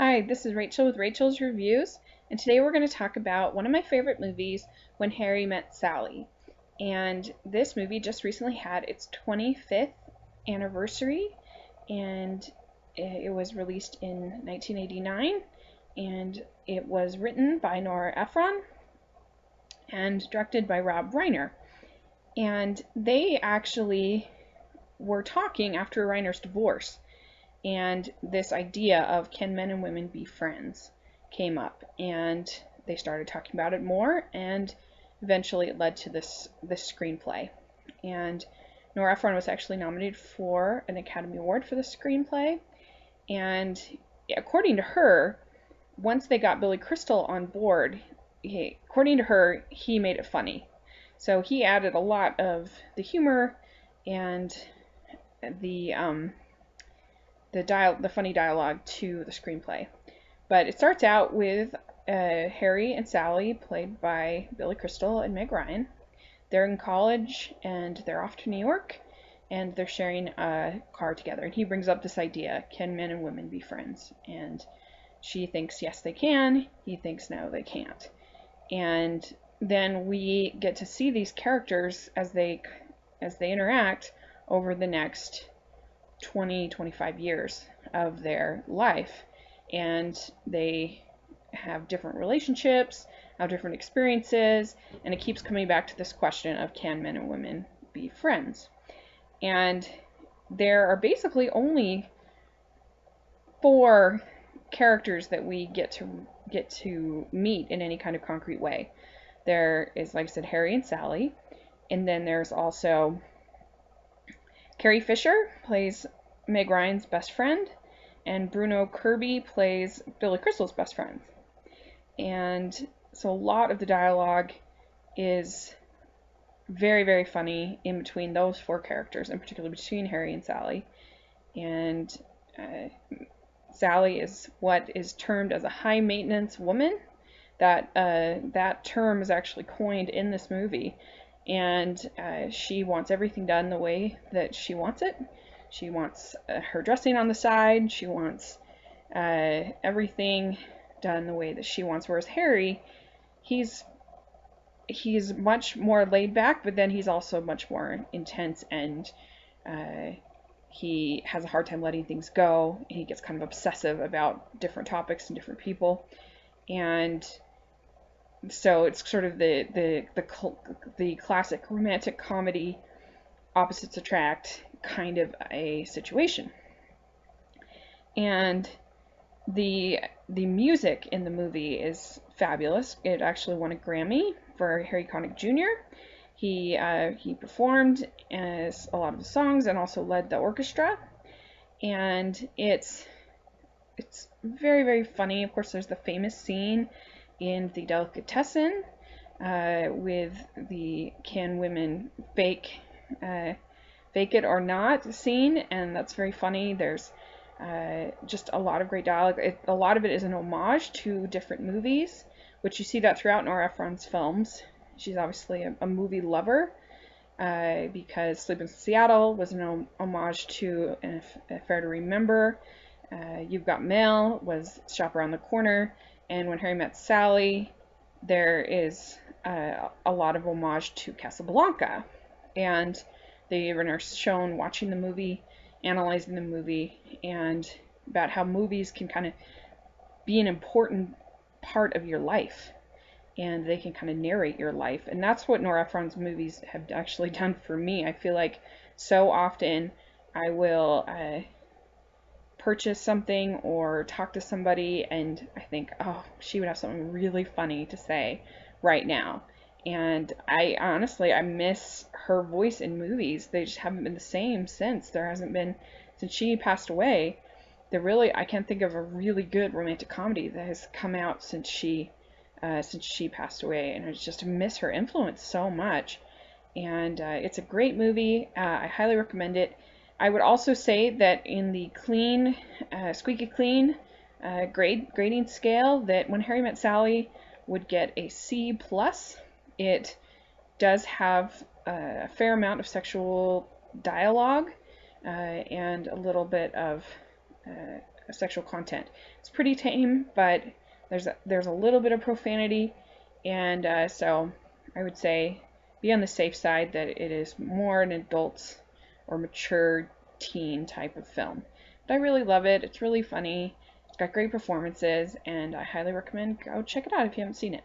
Hi, this is Rachel with Rachel's Reviews, and today we're going to talk about one of my favorite movies, When Harry Met Sally. And this movie just recently had its 25th anniversary, and it was released in 1989, and it was written by Nora Ephron and directed by Rob Reiner. And they actually were talking after Reiner's divorce. And this idea of can men and women be friends came up, and they started talking about it more, and eventually it led to this screenplay. And Nora Ephron was actually nominated for an Academy Award for the screenplay, and according to her, once they got Billy Crystal on board, according to her, he made it funny. So he added a lot of the humor and the funny dialogue to the screenplay. But it starts out with Harry and Sally, played by Billy Crystal and Meg Ryan. They're in college and they're off to New York, and they're sharing a car together. And he brings up this idea, can men and women be friends? And she thinks yes they can, he thinks no they can't. And then we get to see these characters as they interact over the next 20-25 years of their life, and they have different relationships, have different experiences, and it keeps coming back to this question of can men and women be friends. And there are basically only 4 characters that we get to meet in any kind of concrete way. There is, like I said, Harry and Sally, and then there's also Carrie Fisher plays Meg Ryan's best friend, and Bruno Kirby plays Billy Crystal's best friend. And so a lot of the dialogue is very, very funny in between those 4 characters, in particular between Harry and Sally. And Sally is what is termed as a high-maintenance woman. That term is actually coined in this movie. And she wants everything done the way that she wants it. She wants her dressing on the side. She wants everything done the way that she wants. Whereas Harry, he's much more laid back, but then he's also much more intense, and he has a hard time letting things go. He gets kind of obsessive about different topics and different people, and so it's sort of the classic romantic comedy opposites attract kind of a situation. And the music in the movie is fabulous. It actually won a Grammy for Harry Connick Jr. He performed as a lot of the songs and also led the orchestra. And it's very, very funny. Of course, there's the famous scene in the delicatessen with the can women fake it or not scene, and that's very funny. There's just a lot of great dialogue. A lot of it is an homage to different movies, which you see that throughout Nora Ephron's films. She's obviously a movie lover, because Sleep in Seattle was an homage to Fair to Remember. You've Got Mail was Shop Around the Corner, and When Harry Met Sally, there is a lot of homage to Casablanca. And they even are shown watching the movie, analyzing the movie, and about how movies can kind of be an important part of your life, and they can kind of narrate your life. And that's what Nora Ephron's movies have actually done for me. I feel like so often I will purchase something or talk to somebody, and I think, oh, she would have something really funny to say right now. And I miss her voice in movies. They just haven't been the same since. There hasn't been, since she passed away, I can't think of a really good romantic comedy that has come out since she passed away. And I just miss her influence so much. And it's a great movie. I highly recommend it. I would also say that in the clean, squeaky clean grading scale, that When Harry Met Sally would get a C+. It does have a fair amount of sexual dialogue and a little bit of sexual content. It's pretty tame, but there's a little bit of profanity, and so I would say be on the safe side that it is more an adult or mature teen type of film. But I really love it. It's really funny. It's got great performances, and I highly recommend go check it out if you haven't seen it.